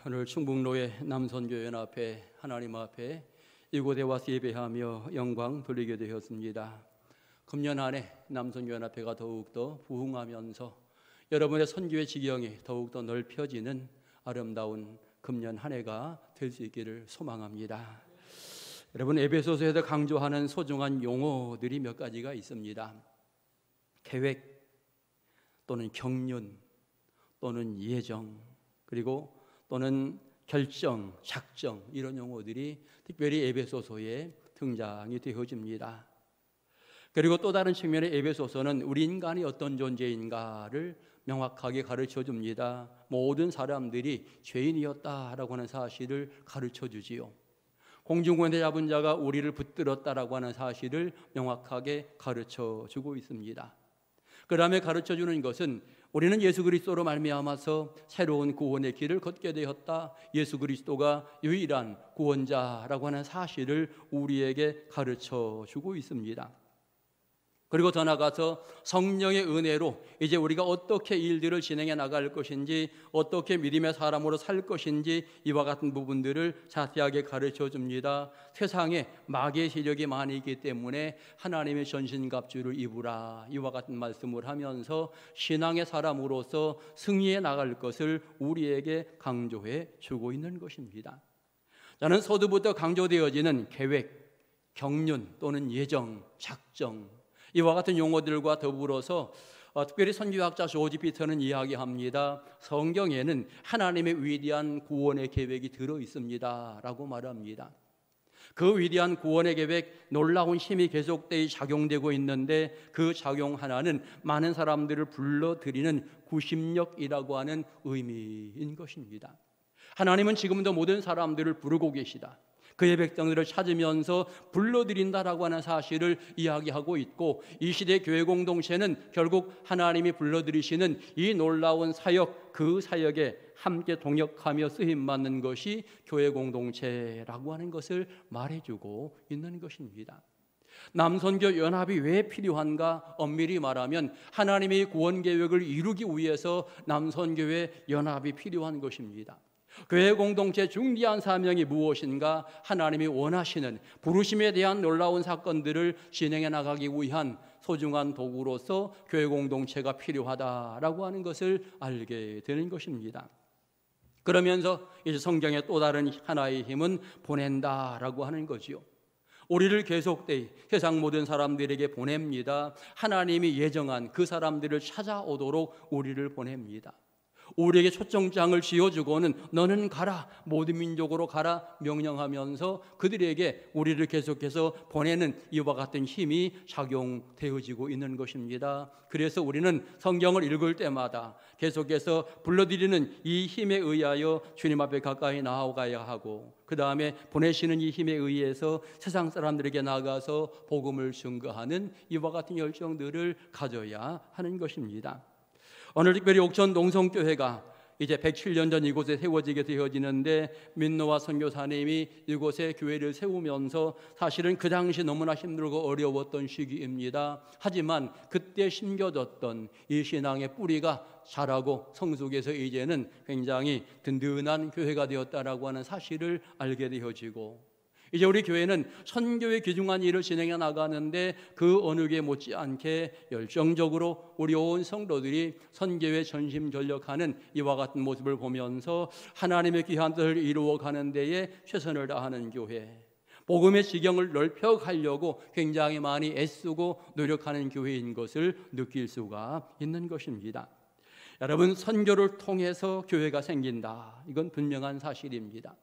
오늘 충북로의 남선교연합회 하나님 앞에 이곳에 와서 예배하며 영광 돌리게 되었습니다. 금년 한 해 남선교연합회가 더욱더 부흥하면서 여러분의 선교의 지경이 더욱더 넓혀지는 아름다운 금년 한 해가 될 수 있기를 소망합니다. 여러분, 에베소서에서 강조하는 소중한 용어들이 몇 가지가 있습니다. 계획 또는 경륜 또는 예정, 그리고 또는 결정, 작정, 이런 용어들이 특별히 에베소서에 등장이 되어집니다. 그리고 또 다른 측면의 에베소서는 우리 인간이 어떤 존재인가를 명확하게 가르쳐 줍니다. 모든 사람들이 죄인이었다라고 하는 사실을 가르쳐 주지요. 공중권세 잡은 자가 우리를 붙들었다라고 하는 사실을 명확하게 가르쳐 주고 있습니다. 그 다음에 가르쳐 주는 것은 우리는 예수 그리스도로 말미암아서 새로운 구원의 길을 걷게 되었다. 예수 그리스도가 유일한 구원자라고 하는 사실을 우리에게 가르쳐 주고 있습니다. 그리고 더 나아가서 성령의 은혜로 이제 우리가 어떻게 일들을 진행해 나갈 것인지, 어떻게 믿음의 사람으로 살 것인지, 이와 같은 부분들을 자세하게 가르쳐 줍니다. 세상에 마귀의 세력이 많이 있기 때문에 하나님의 전신갑주를 입으라, 이와 같은 말씀을 하면서 신앙의 사람으로서 승리해 나갈 것을 우리에게 강조해 주고 있는 것입니다. 저는 서두부터 강조되어지는 계획, 경륜 또는 예정, 작정, 이와 같은 용어들과 더불어서 특별히 선교학자 조지 피터는 이야기합니다. 성경에는 하나님의 위대한 구원의 계획이 들어 있습니다 라고 말합니다. 그 위대한 구원의 계획, 놀라운 힘이 계속되어 작용되고 있는데 그 작용 하나는 많은 사람들을 불러들이는 구심력이라고 하는 의미인 것입니다. 하나님은 지금도 모든 사람들을 부르고 계시다, 그의 백성들을 찾으면서 불러들인다라고 하는 사실을 이야기하고 있고, 이 시대 교회 공동체는 결국 하나님이 불러들이시는 이 놀라운 사역, 그 사역에 함께 동역하며 쓰임받는 것이 교회 공동체라고 하는 것을 말해주고 있는 것입니다. 남선교 연합이 왜 필요한가? 엄밀히 말하면 하나님의 구원 계획을 이루기 위해서 남선교회 연합이 필요한 것입니다. 교회 공동체의 중대한 사명이 무엇인가? 하나님이 원하시는 부르심에 대한 놀라운 사건들을 진행해 나가기 위한 소중한 도구로서 교회 공동체가 필요하다라고 하는 것을 알게 되는 것입니다. 그러면서 이제 성경의 또 다른 하나의 힘은 보낸다라고 하는 거지요. 우리를 계속되이 세상 모든 사람들에게 보냅니다. 하나님이 예정한 그 사람들을 찾아오도록 우리를 보냅니다. 우리에게 초청장을 쥐어주고는 너는 가라, 모든 민족으로 가라 명령하면서 그들에게 우리를 계속해서 보내는 이와 같은 힘이 작용되어지고 있는 것입니다. 그래서 우리는 성경을 읽을 때마다 계속해서 불러들이는 이 힘에 의하여 주님 앞에 가까이 나아가야 하고, 그 다음에 보내시는 이 힘에 의해서 세상 사람들에게 나아가서 복음을 증거하는 이와 같은 열정들을 가져야 하는 것입니다. 오늘 특별히 옥천 농성교회가 이제 107년 전 이곳에 세워지게 되어지는데, 민노아 선교사님이 이곳에 교회를 세우면서 사실은 그 당시 너무나 힘들고 어려웠던 시기입니다. 하지만 그때 심겨졌던 이 신앙의 뿌리가 자라고 성숙해서 이제는 굉장히 든든한 교회가 되었다라고 하는 사실을 알게 되어지고, 이제 우리 교회는 선교의 귀중한 일을 진행해 나가는데 그 어느 게 못지않게 열정적으로 우리 온 성도들이 선교에 전심전력하는 이와 같은 모습을 보면서 하나님의 귀한 뜻을 이루어가는 데에 최선을 다하는 교회, 복음의 지경을 넓혀가려고 굉장히 많이 애쓰고 노력하는 교회인 것을 느낄 수가 있는 것입니다. 여러분, 선교를 통해서 교회가 생긴다, 이건 분명한 사실입니다.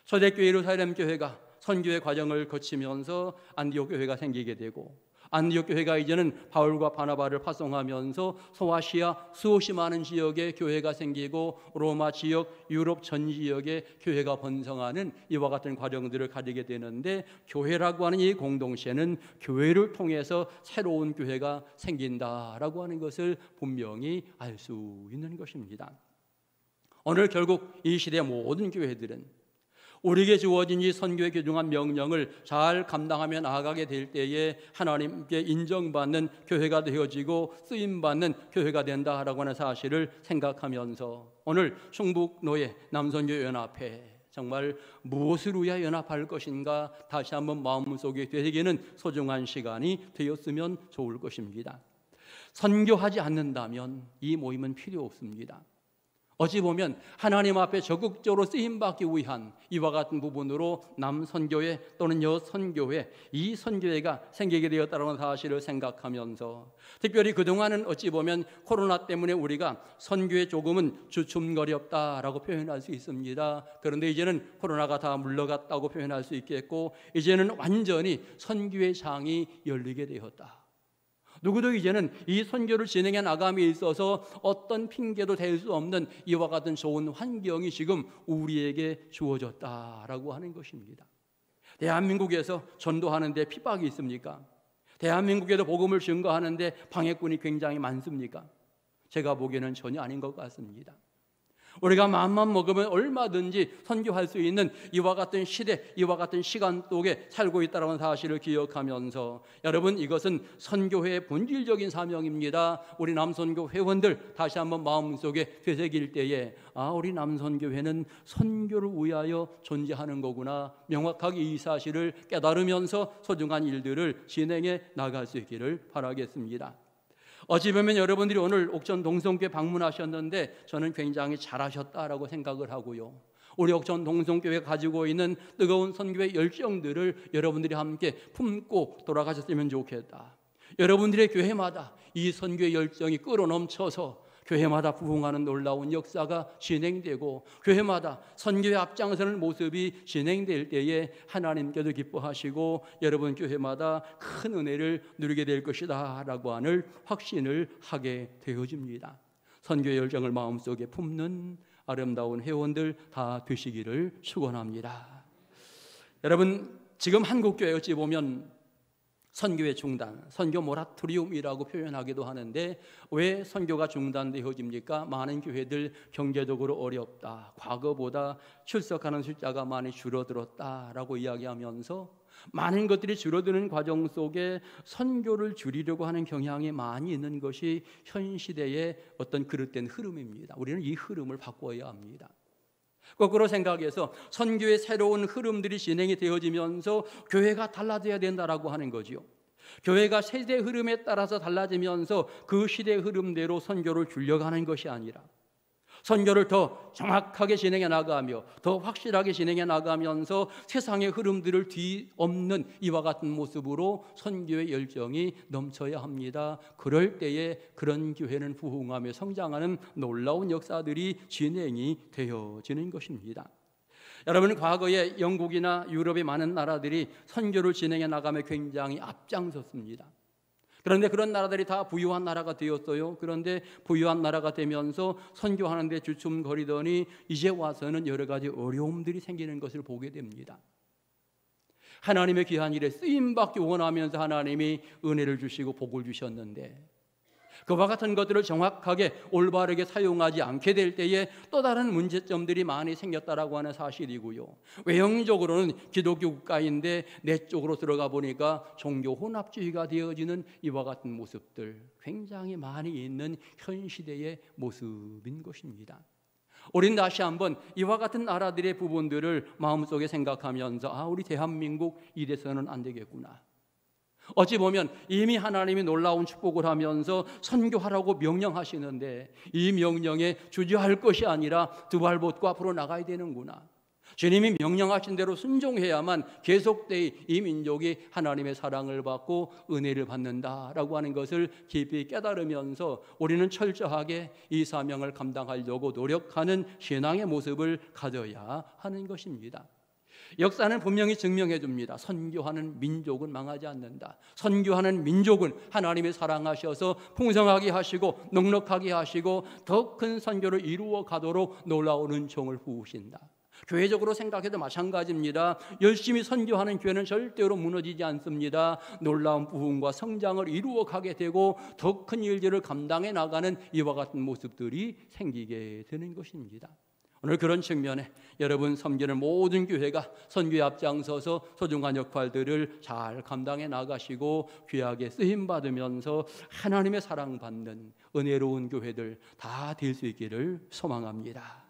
초대교회 예루살렘 교회가 선교의 과정을 거치면서 안디옥 교회가 생기게 되고, 안디옥 교회가 이제는 바울과 바나바를 파송하면서 소아시아 수없이 많은 지역에 교회가 생기고 로마 지역, 유럽 전 지역에 교회가 번성하는 이와 같은 과정들을 가지게 되는데, 교회라고 하는 이 공동체는 교회를 통해서 새로운 교회가 생긴다라고 하는 것을 분명히 알 수 있는 것입니다. 오늘 결국 이 시대의 모든 교회들은 우리에게 주어진 이 선교의 귀중한 명령을 잘 감당하며 나아가게 될 때에 하나님께 인정받는 교회가 되어지고 쓰임받는 교회가 된다라고 하는 사실을 생각하면서 오늘 충북노예 남선교연합회 정말 무엇을 위하여 연합할 것인가 다시 한번 마음속에 되새기는 소중한 시간이 되었으면 좋을 것입니다. 선교하지 않는다면 이 모임은 필요 없습니다. 어찌 보면 하나님 앞에 적극적으로 쓰임받기 위한 이와 같은 부분으로 남선교회 또는 여선교회 이 선교회가 생기게 되었다는 사실을 생각하면서 특별히 그동안은 어찌 보면 코로나 때문에 우리가 선교에 조금은 주춤거렸다라고 표현할 수 있습니다. 그런데 이제는 코로나가 다 물러갔다고 표현할 수 있겠고 이제는 완전히 선교의 장이 열리게 되었다. 누구도 이제는 이 선교를 진행해 나감에 있어서 어떤 핑계도 댈 수 없는 이와 같은 좋은 환경이 지금 우리에게 주어졌다라고 하는 것입니다. 대한민국에서 전도하는데 핍박이 있습니까? 대한민국에도 복음을 증거하는데 방해꾼이 굉장히 많습니까? 제가 보기에는 전혀 아닌 것 같습니다. 우리가 마음만 먹으면 얼마든지 선교할 수 있는 이와 같은 시대, 이와 같은 시간 속에 살고 있다는 사실을 기억하면서 여러분 이것은 선교회의 본질적인 사명입니다. 우리 남선교 회원들 다시 한번 마음속에 되새길 때에 우리 남선교회는 선교를 위하여 존재하는 거구나 명확하게 이 사실을 깨달으면서 소중한 일들을 진행해 나갈 수 있기를 바라겠습니다. 어찌 보면 여러분들이 오늘 옥천 동성교회 방문하셨는데 저는 굉장히 잘하셨다라고 생각을 하고요. 우리 옥천 동성교회가 가지고 있는 뜨거운 선교의 열정들을 여러분들이 함께 품고 돌아가셨으면 좋겠다. 여러분들의 교회마다 이 선교의 열정이 끌어넘쳐서 교회마다 부흥하는 놀라운 역사가 진행되고 교회마다 선교에 앞장서는 모습이 진행될 때에 하나님께도 기뻐하시고 여러분 교회마다 큰 은혜를 누리게 될 것이다 라고 하는 확신을 하게 되어집니다. 선교의 열정을 마음속에 품는 아름다운 회원들 다 되시기를 축원합니다. 여러분 지금 한국교회 어찌 보면 선교의 중단, 선교 모라토리움이라고 표현하기도 하는데 왜 선교가 중단되어집니까? 많은 교회들 경제적으로 어렵다, 과거보다 출석하는 숫자가 많이 줄어들었다라고 이야기하면서 많은 것들이 줄어드는 과정 속에 선교를 줄이려고 하는 경향이 많이 있는 것이 현 시대의 어떤 그릇된 흐름입니다. 우리는 이 흐름을 바꿔야 합니다. 거꾸로 생각해서 선교의 새로운 흐름들이 진행이 되어지면서 교회가 달라져야 된다라고 하는 거지요. 교회가 세대 흐름에 따라서 달라지면서 그 시대 흐름대로 선교를 줄여가는 것이 아니라 선교를 더 정확하게 진행해 나가며 더 확실하게 진행해 나가면서 세상의 흐름들을 뒤엎는 이와 같은 모습으로 선교의 열정이 넘쳐야 합니다. 그럴 때에 그런 교회는 부흥하며 성장하는 놀라운 역사들이 진행이 되어지는 것입니다. 여러분 과거에 영국이나 유럽의 많은 나라들이 선교를 진행해 나가며 굉장히 앞장섰습니다. 그런데 그런 나라들이 다 부유한 나라가 되었어요. 그런데 부유한 나라가 되면서 선교하는 데 주춤거리더니 이제 와서는 여러 가지 어려움들이 생기는 것을 보게 됩니다. 하나님의 귀한 일에 쓰임받기 원하면서 하나님이 은혜를 주시고 복을 주셨는데 그와 같은 것들을 정확하게 올바르게 사용하지 않게 될 때에 또 다른 문제점들이 많이 생겼다라고 하는 사실이고요. 외형적으로는 기독교 국가인데 내적으로 들어가 보니까 종교 혼합주의가 되어지는 이와 같은 모습들 굉장히 많이 있는 현 시대의 모습인 것입니다. 우린 다시 한번 이와 같은 나라들의 부분들을 마음속에 생각하면서 우리 대한민국 이래서는 안 되겠구나. 어찌 보면 이미 하나님이 놀라운 축복을 하면서 선교하라고 명령하시는데 이 명령에 주저할 것이 아니라 두 발 벗고 앞으로 나가야 되는구나. 주님이 명령하신 대로 순종해야만 계속되이 이 민족이 하나님의 사랑을 받고 은혜를 받는다라고 하는 것을 깊이 깨달으면서 우리는 철저하게 이 사명을 감당하려고 노력하는 신앙의 모습을 가져야 하는 것입니다. 역사는 분명히 증명해 줍니다. 선교하는 민족은 망하지 않는다. 선교하는 민족은 하나님이 사랑하셔서 풍성하게 하시고 넉넉하게 하시고 더 큰 선교를 이루어 가도록 놀라운 은총을 부으신다. 교회적으로 생각해도 마찬가지입니다. 열심히 선교하는 교회는 절대로 무너지지 않습니다. 놀라운 부흥과 성장을 이루어 가게 되고 더 큰 일들을 감당해 나가는 이와 같은 모습들이 생기게 되는 것입니다. 오늘 그런 측면에 여러분 섬기는 모든 교회가 선교에 앞장서서 소중한 역할들을 잘 감당해 나가시고 귀하게 쓰임받으면서 하나님의 사랑받는 은혜로운 교회들 다 될 수 있기를 소망합니다.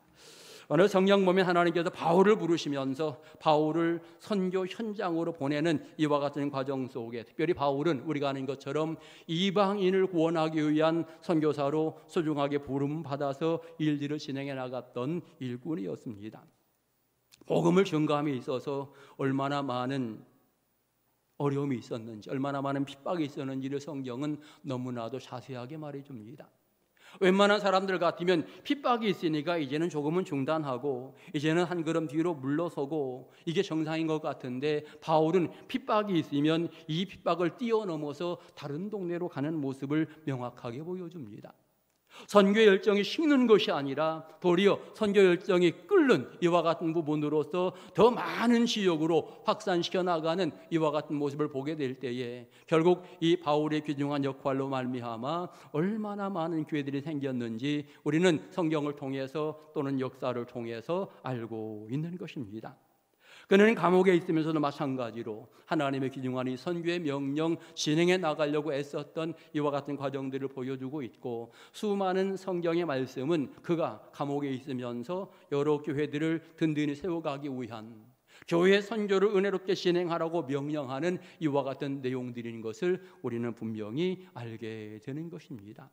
오늘 성경 보면 하나님께서 바울을 부르시면서 바울을 선교 현장으로 보내는 이와 같은 과정 속에 특별히 바울은 우리가 아는 것처럼 이방인을 구원하기 위한 선교사로 소중하게 부름받아서 일들을 진행해 나갔던 일꾼이었습니다. 복음을 전가함에 있어서 얼마나 많은 어려움이 있었는지, 얼마나 많은 핍박이 있었는지를 성경은 너무나도 자세하게 말해줍니다. 웬만한 사람들 같으면 핍박이 있으니까 이제는 조금은 중단하고 이제는 한 걸음 뒤로 물러서고 이게 정상인 것 같은데, 바울은 핍박이 있으면 이 핍박을 뛰어넘어서 다른 동네로 가는 모습을 명확하게 보여줍니다. 선교 열정이 식는 것이 아니라 도리어 선교 열정이 끓는 이와 같은 부분으로서 더 많은 지역으로 확산시켜 나가는 이와 같은 모습을 보게 될 때에 결국 이 바울의 귀중한 역할로 말미암아 얼마나 많은 교회들이 생겼는지 우리는 성경을 통해서 또는 역사를 통해서 알고 있는 것입니다. 그는 감옥에 있으면서도 마찬가지로 하나님의 귀중한 이 선교의 명령 진행해 나가려고 애썼던 이와 같은 과정들을 보여주고 있고, 수많은 성경의 말씀은 그가 감옥에 있으면서 여러 교회들을 든든히 세워가기 위한 교회 선교를 은혜롭게 진행하라고 명령하는 이와 같은 내용들인 것을 우리는 분명히 알게 되는 것입니다.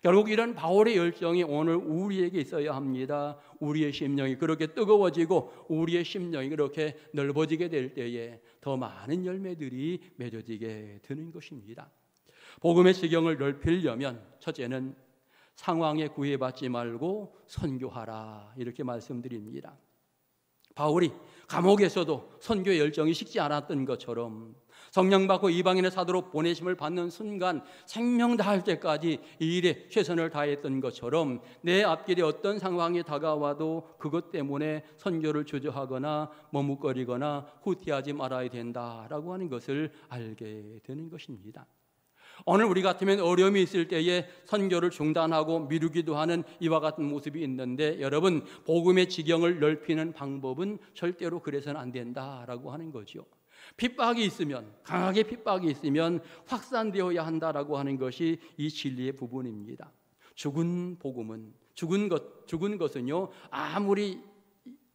결국 이런 바울의 열정이 오늘 우리에게 있어야 합니다. 우리의 심령이 그렇게 뜨거워지고 우리의 심령이 그렇게 넓어지게 될 때에 더 많은 열매들이 맺어지게 되는 것입니다. 복음의 지경을 넓히려면 첫째는 상황에 구애받지 말고 선교하라, 이렇게 말씀드립니다. 바울이 감옥에서도 선교 열정이 식지 않았던 것처럼 성령 받고 이방인의 사도로 보내심을 받는 순간 생명 다할 때까지 이 일에 최선을 다했던 것처럼 내 앞길에 어떤 상황이 다가와도 그것 때문에 선교를 주저하거나 머뭇거리거나 후퇴하지 말아야 된다라고 하는 것을 알게 되는 것입니다. 오늘 우리 같으면 어려움이 있을 때에 선교를 중단하고 미루기도 하는 이와 같은 모습이 있는데, 여러분, 복음의 지경을 넓히는 방법은 절대로 그래서는 안 된다라고 하는 거죠. 핍박이 있으면, 강하게 핍박이 있으면 확산되어야 한다라고 하는 것이 이 진리의 부분입니다. 죽은 복음은, 죽은 것은요 아무리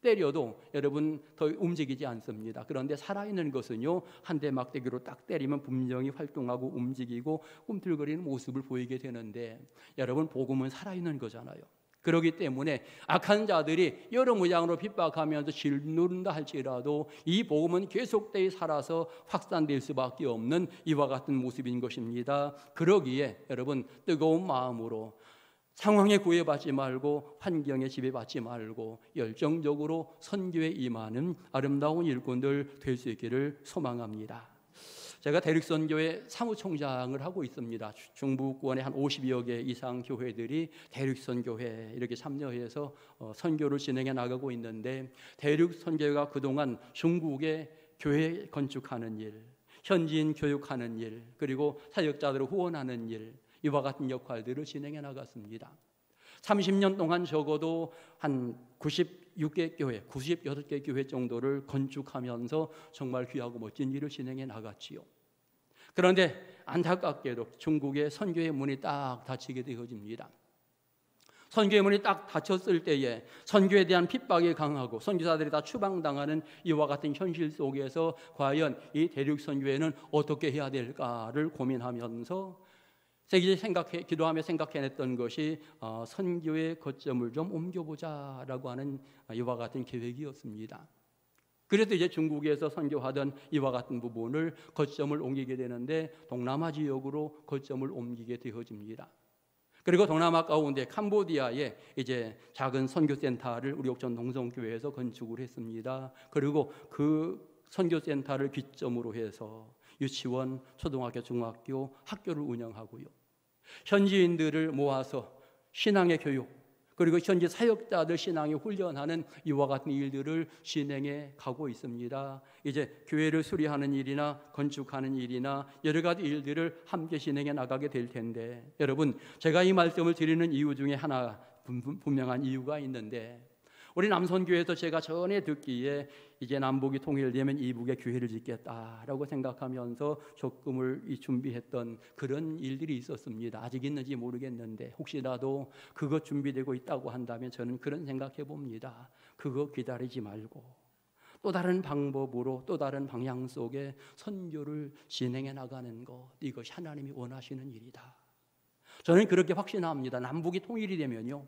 때려도 여러분 더 움직이지 않습니다. 그런데 살아있는 것은요 한 대 막대기로 딱 때리면 분명히 활동하고 움직이고 꿈틀거리는 모습을 보이게 되는데, 여러분 복음은 살아있는 거잖아요. 그렇기 때문에 악한 자들이 여러 모양으로 핍박하면서 짓누른다 할지라도 이 복음은 계속되이 살아서 확산될 수밖에 없는 이와 같은 모습인 것입니다. 그러기에 여러분 뜨거운 마음으로 상황에 구애받지 말고 환경에 지배받지 말고 열정적으로 선교에 임하는 아름다운 일꾼들 될 수 있기를 소망합니다. 제가 대륙선교회 사무총장을 하고 있습니다. 중부권의 한 50여 개 이상 교회들이 대륙선교회 이렇게 참여해서 선교를 진행해 나가고 있는데, 대륙선교회가 그동안 중국의 교회 건축하는 일, 현지인 교육하는 일, 그리고 사역자들을 후원하는 일, 이와 같은 역할들을 진행해 나갔습니다. 30년 동안 적어도 한 96개 교회, 98개 교회 정도를 건축하면서 정말 귀하고 멋진 일을 진행해 나갔지요. 그런데 안타깝게도 중국의 선교의 문이 딱 닫히게 되어집니다. 선교의 문이 딱 닫혔을 때에 선교에 대한 핍박이 강하고 선교사들이 다 추방당하는 이와 같은 현실 속에서 과연 이 대륙선교회는 어떻게 해야 될까를 고민하면서 기도하며 생각해냈던 것이 선교의 거점을 좀 옮겨보자라고 하는 이와 같은 계획이었습니다. 그래서 이제 중국에서 선교하던 이와 같은 부분을 거점을 옮기게 되는데 동남아 지역으로 거점을 옮기게 되어집니다. 그리고 동남아 가운데 캄보디아에 이제 작은 선교센터를 우리 옥천 동성교회에서 건축을 했습니다. 그리고 그 선교센터를 기점으로 해서 유치원, 초등학교, 중학교, 학교를 운영하고요. 현지인들을 모아서 신앙의 교육, 그리고 현지 사역자들 신앙에 훈련하는 이와 같은 일들을 진행해 가고 있습니다. 이제 교회를 수리하는 일이나 건축하는 일이나 여러 가지 일들을 함께 진행해 나가게 될 텐데, 여러분 제가 이 말씀을 드리는 이유 중에 하나 분명한 이유가 있는데, 우리 남선교회에서 제가 전에 듣기에 이제 남북이 통일되면 이북에 교회를 짓겠다라고 생각하면서 적금을 준비했던 그런 일들이 있었습니다. 아직 있는지 모르겠는데 혹시라도 그것 준비되고 있다고 한다면 저는 그런 생각해 봅니다. 그거 기다리지 말고 또 다른 방법으로 또 다른 방향 속에 선교를 진행해 나가는 것, 이것이 하나님이 원하시는 일이다. 저는 그렇게 확신합니다. 남북이 통일이 되면요,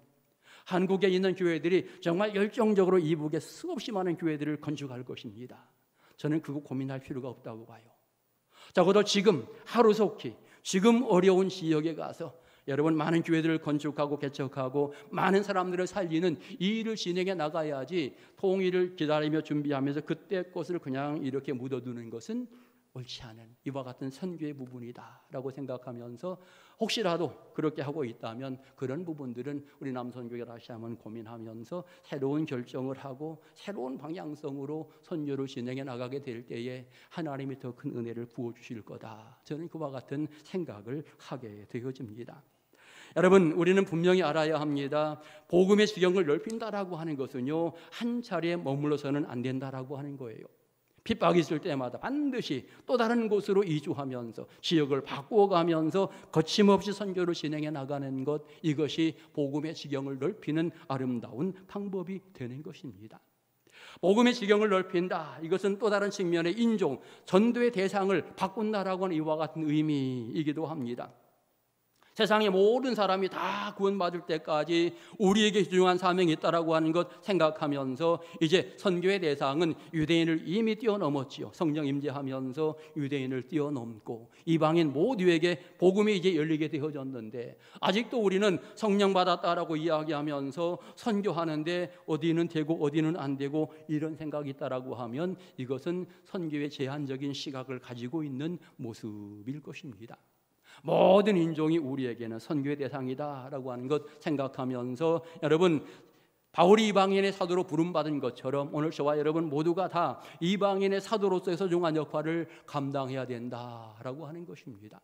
한국에 있는 교회들이 정말 열정적으로 이북에 수없이 많은 교회들을 건축할 것입니다. 저는 그거 고민할 필요가 없다고 봐요. 적어도 지금 하루속히 지금 어려운 지역에 가서 여러분 많은 교회들을 건축하고 개척하고 많은 사람들을 살리는 이 일을 진행해 나가야지, 통일을 기다리며 준비하면서 그때 것을 그냥 이렇게 묻어두는 것은 옳지 않은 이와 같은 선교의 부분이다라고 생각하면서 혹시라도 그렇게 하고 있다면 그런 부분들은 우리 남선교회가 다시 한번 고민하면서 새로운 결정을 하고 새로운 방향성으로 선교를 진행해 나가게 될 때에 하나님이 더 큰 은혜를 부어주실 거다. 저는 그와 같은 생각을 하게 되어집니다. 여러분, 우리는 분명히 알아야 합니다. 복음의 지경을 넓힌다라고 하는 것은요, 한 자리에 머물러서는 안 된다라고 하는 거예요. 핍박이 있을 때마다 반드시 또 다른 곳으로 이주하면서 지역을 바꾸어가면서 거침없이 선교를 진행해 나가는 것, 이것이 복음의 지경을 넓히는 아름다운 방법이 되는 것입니다. 복음의 지경을 넓힌다, 이것은 또 다른 측면의 인종, 전도의 대상을 바꾼다라고 하는 이와 같은 의미이기도 합니다. 세상의 모든 사람이 다 구원받을 때까지 우리에게 중요한 사명이 있다라고 하는 것 생각하면서 이제 선교의 대상은 유대인을 이미 뛰어넘었지요. 성령 임재하면서 유대인을 뛰어넘고 이방인 모두에게 복음이 이제 열리게 되어졌는데, 아직도 우리는 성령 받았다라고 이야기하면서 선교하는데 어디는 되고 어디는 안 되고 이런 생각이 있다라고 하면 이것은 선교의 제한적인 시각을 가지고 있는 모습일 것입니다. 모든 인종이 우리에게는 선교의 대상이다라고 하는 것 생각하면서, 여러분, 바울이 이방인의 사도로 부름받은 것처럼 오늘 저와 여러분 모두가 다 이방인의 사도로서의 소중한 역할을 감당해야 된다라고 하는 것입니다.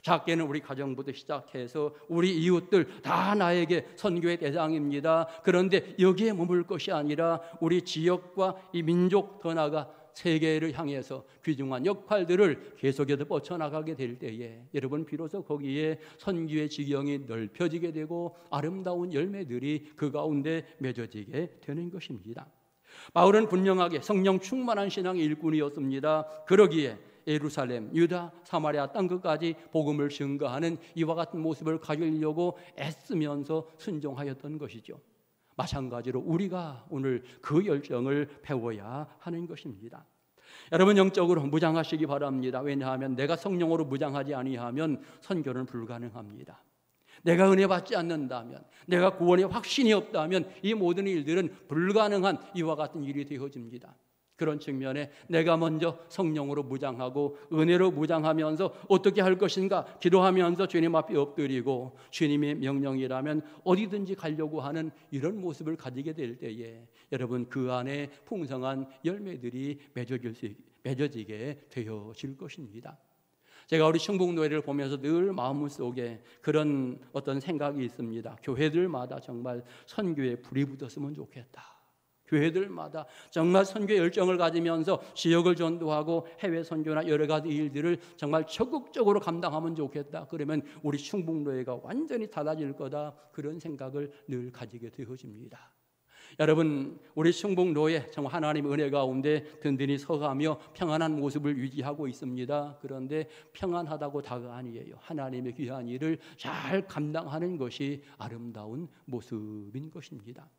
작게는 우리 가정부터 시작해서 우리 이웃들 다 나에게 선교의 대상입니다. 그런데 여기에 머물 것이 아니라 우리 지역과 이 민족, 더 나아가 세계를 향해서 귀중한 역할들을 계속해서 뻗쳐나가게 될 때에 여러분 비로소 거기에 선교의 지경이 넓혀지게 되고 아름다운 열매들이 그 가운데 맺어지게 되는 것입니다. 바울은 분명하게 성령 충만한 신앙의 일꾼이었습니다. 그러기에 예루살렘, 유다, 사마리아 땅끝까지 복음을 증거하는 이와 같은 모습을 가지려고 애쓰면서 순종하였던 것이죠. 마찬가지로 우리가 오늘 그 열정을 배워야 하는 것입니다. 여러분, 영적으로 무장하시기 바랍니다. 왜냐하면 내가 성령으로 무장하지 아니하면 선교는 불가능합니다. 내가 은혜 받지 않는다면, 내가 구원의 확신이 없다면 이 모든 일들은 불가능한 이와 같은 일이 되어집니다. 그런 측면에 내가 먼저 성령으로 무장하고 은혜로 무장하면서 어떻게 할 것인가 기도하면서 주님 앞에 엎드리고 주님의 명령이라면 어디든지 가려고 하는 이런 모습을 가지게 될 때에 여러분 그 안에 풍성한 열매들이 맺어지게 되어질 것입니다. 제가 우리 충북노예를 보면서 늘 마음속에 그런 어떤 생각이 있습니다. 교회들마다 정말 선교에 불이 붙었으면 좋겠다. 교회들마다 정말 선교 열정을 가지면서 지역을 전도하고 해외 선교나 여러 가지 일들을 정말 적극적으로 감당하면 좋겠다. 그러면 우리 충북노예가 완전히 달라질 거다. 그런 생각을 늘 가지게 되어집니다. 여러분, 우리 충북노예 정말 하나님의 은혜 가운데 든든히 서가며 평안한 모습을 유지하고 있습니다. 그런데 평안하다고 다가 아니에요. 하나님의 귀한 일을 잘 감당하는 것이 아름다운 모습인 것입니다.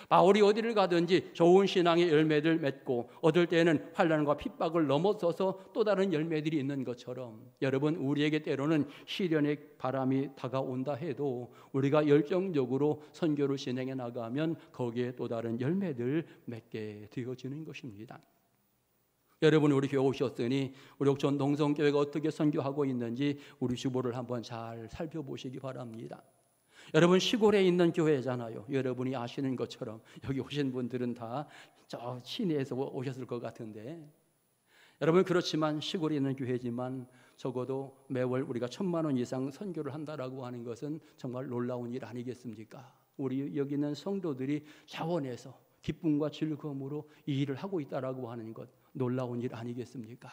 바울이 어디를 가든지 좋은 신앙의 열매를 맺고 어떨 때는 환난과 핍박을 넘어서서 또 다른 열매들이 있는 것처럼 여러분 우리에게 때로는 시련의 바람이 다가온다 해도 우리가 열정적으로 선교를 진행해 나가면 거기에 또 다른 열매들 맺게 되어지는 것입니다. 여러분, 우리 교회 오셨으니 우리 옥천 동성교회가 어떻게 선교하고 있는지 우리 주보를 한번 잘 살펴보시기 바랍니다. 여러분, 시골에 있는 교회잖아요. 여러분이 아시는 것처럼 여기 오신 분들은 다 저 시내에서 오셨을 것 같은데, 여러분 그렇지만 시골에 있는 교회지만 적어도 매월 우리가 1,000만 원 이상 선교를 한다라고 하는 것은 정말 놀라운 일 아니겠습니까? 우리 여기 있는 성도들이 자원해서 기쁨과 즐거움으로 이 일을 하고 있다라고 하는 것 놀라운 일 아니겠습니까?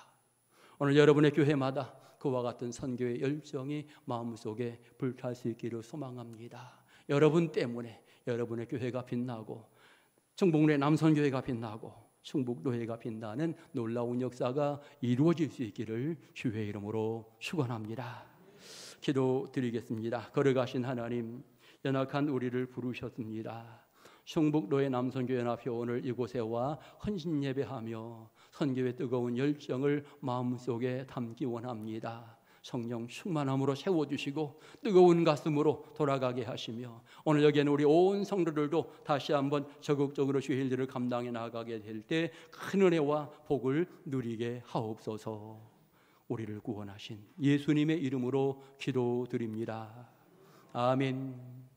오늘 여러분의 교회마다 그와 같은 선교의 열정이 마음속에 불탈 수 있기를 소망합니다. 여러분 때문에 여러분의 교회가 빛나고 충북로의 남선교회가 빛나고 충북노회가 빛나는 놀라운 역사가 이루어질 수 있기를 주의 이름으로 축원합니다. 기도드리겠습니다. 걸어가신 하나님, 연약한 우리를 부르셨습니다. 충북노회 남선교회 연합회 오늘 이곳에 와 헌신 예배하며 선교의 뜨거운 열정을 마음속에 담기 원합니다. 성령 충만함으로 채워주시고 뜨거운 가슴으로 돌아가게 하시며 오늘 여기에는 우리 온 성도들도 다시 한번 적극적으로 주의 일들을 감당해 나가게 될 때 큰 은혜와 복을 누리게 하옵소서. 우리를 구원하신 예수님의 이름으로 기도드립니다. 아멘.